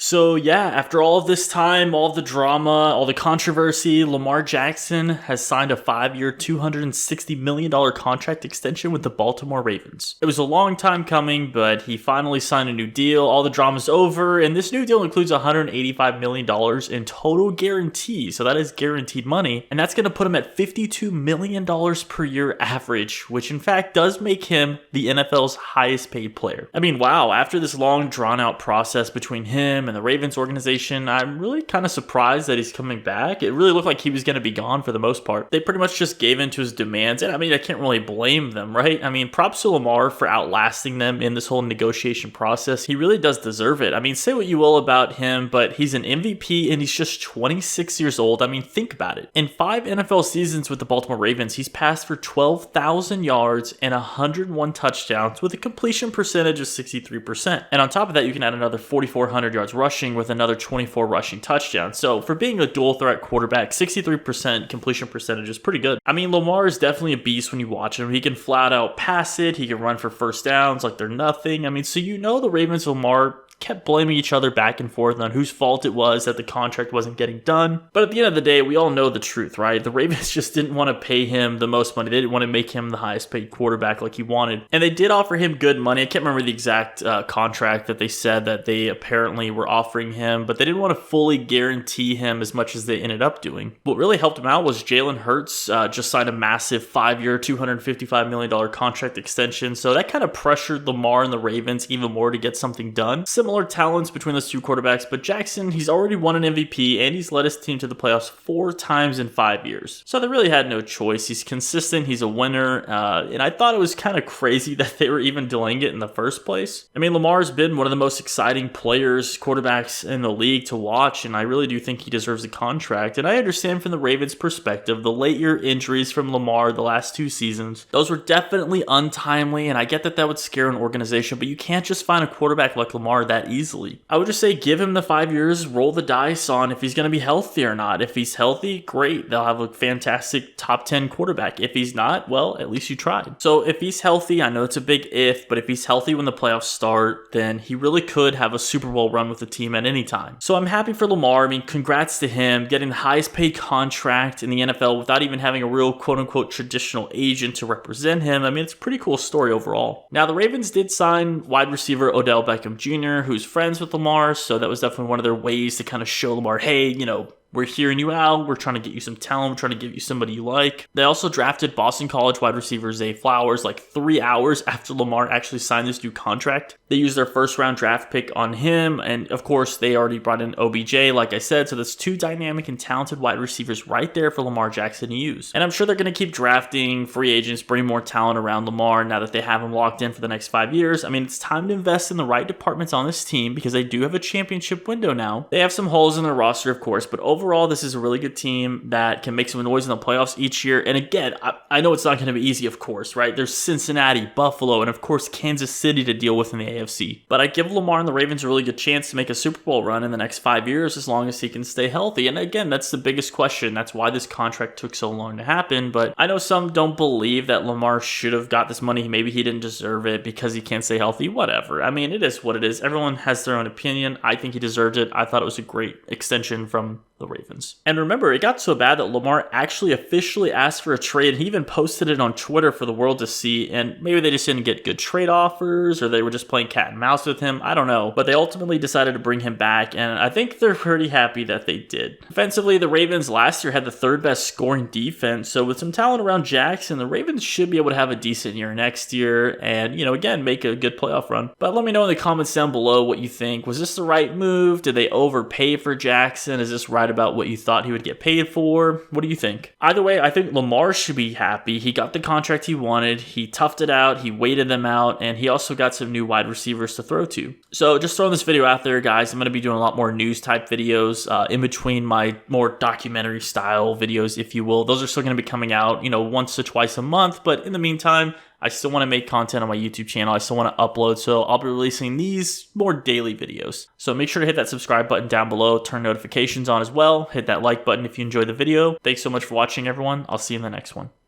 So yeah, after all of this time, all of the drama, all the controversy, Lamar Jackson has signed a 5-year, $260 million contract extension with the Baltimore Ravens. It was a long time coming, but he finally signed a new deal. All the drama's over, and this new deal includes $185 million in total guarantee. So that is guaranteed money, and that's going to put him at $52 million per year average, which in fact does make him the NFL's highest paid player. I mean, wow, after this long drawn out process between him and the Ravens organization, I'm really kind of surprised that he's coming back. It really looked like he was going to be gone for the most part. They pretty much just gave in to his demands, and I mean, I can't really blame them, right? I mean, props to Lamar for outlasting them in this whole negotiation process. He really does deserve it. I mean, say what you will about him, but he's an MVP and he's just 26 years old. I mean, think about it. In 5 NFL seasons with the Baltimore Ravens, he's passed for 12,000 yards and 101 touchdowns with a completion percentage of 63%. And on top of that, you can add another 4,400 yards rushing with another 24 rushing touchdowns. So for being a dual threat quarterback, 63% completion percentage is pretty good. I mean, Lamar is definitely a beast when you watch him. He can flat out pass it. He can run for first downs like they're nothing. I mean, so you know the Ravens, Lamar kept blaming each other back and forth on whose fault it was that the contract wasn't getting done. But at the end of the day, we all know the truth, right? The Ravens just didn't want to pay him the most money. They didn't want to make him the highest paid quarterback like he wanted. And they did offer him good money. I can't remember the exact contract that they said that they apparently were offering him, but they didn't want to fully guarantee him as much as they ended up doing. What really helped him out was Jalen Hurts just signed a massive 5-year, $255 million contract extension. So that kind of pressured Lamar and the Ravens even more to get something done. Similar talents between those two quarterbacks, but Jackson, he's already won an MVP and he's led his team to the playoffs 4 times in 5 years. So they really had no choice. He's consistent, he's a winner, and I thought it was kind of crazy that they were even delaying it in the first place. I mean, Lamar's been one of the most exciting players, quarterbacks in the league to watch, and I really do think he deserves a contract. And I understand from the Ravens' perspective, the late year injuries from Lamar the last 2 seasons, those were definitely untimely, and I get that that would scare an organization, but you can't just find a quarterback like Lamar that easily. I would just say give him the 5 years, roll the dice on if he's going to be healthy or not. If he's healthy, great. They'll have a fantastic top 10 quarterback. If he's not, well, at least you tried. So if he's healthy, I know it's a big if, but if he's healthy when the playoffs start, then he really could have a Super Bowl run with the team at any time. So I'm happy for Lamar. I mean, congrats to him getting the highest paid contract in the NFL without even having a real quote unquote traditional agent to represent him. I mean, it's a pretty cool story overall. Now, the Ravens did sign wide receiver Odell Beckham Jr., who's friends with Lamar, so that was definitely one of their ways to kind of show Lamar, hey, you know, we're hearing you out. We're trying to get you some talent. We're trying to give you somebody you like. They also drafted Boston College wide receiver Zay Flowers like 3 hours after Lamar actually signed this new contract. They used their first round draft pick on him. And of course, they already brought in OBJ, like I said. So that's 2 dynamic and talented wide receivers right there for Lamar Jackson to use. And I'm sure they're going to keep drafting free agents, bring more talent around Lamar now that they have him locked in for the next 5 years. I mean, it's time to invest in the right departments on this team because they do have a championship window now. They have some holes in their roster, of course, but overall, this is a really good team that can make some noise in the playoffs each year. And again, I know it's not going to be easy, of course, right? There's Cincinnati, Buffalo, and of course, Kansas City to deal with in the AFC. But I give Lamar and the Ravens a really good chance to make a Super Bowl run in the next 5 years as long as he can stay healthy. And again, that's the biggest question. That's why this contract took so long to happen. But I know some don't believe that Lamar should have got this money. Maybe he didn't deserve it because he can't stay healthy. Whatever. I mean, it is what it is. Everyone has their own opinion. I think he deserved it. I thought it was a great extension from the Ravens. And remember, it got so bad that Lamar actually officially asked for a trade. He even posted it on Twitter for the world to see, and maybe they just didn't get good trade offers or they were just playing cat and mouse with him. I don't know. But they ultimately decided to bring him back, and I think they're pretty happy that they did. Defensively, the Ravens last year had the 3rd best scoring defense, so with some talent around Jackson, the Ravens should be able to have a decent year next year and, you know, again, make a good playoff run. But let me know in the comments down below what you think. Was this the right move? Did they overpay for Jackson? Is this right about what you thought he would get paid for? What do you think? Either way, I think Lamar should be happy. He got the contract he wanted. He toughed it out. He waited them out. And he also got some new wide receivers to throw to. So just throwing this video out there, guys. I'm going to be doing a lot more news type videos in between my more documentary style videos, if you will. Those are still going to be coming out, you know, once to twice a month. But in the meantime, I still want to make content on my YouTube channel. I still want to upload, so I'll be releasing these more daily videos. So make sure to hit that subscribe button down below, turn notifications on as well, hit that like button if you enjoyed the video. Thanks so much for watching, everyone. I'll see you in the next one.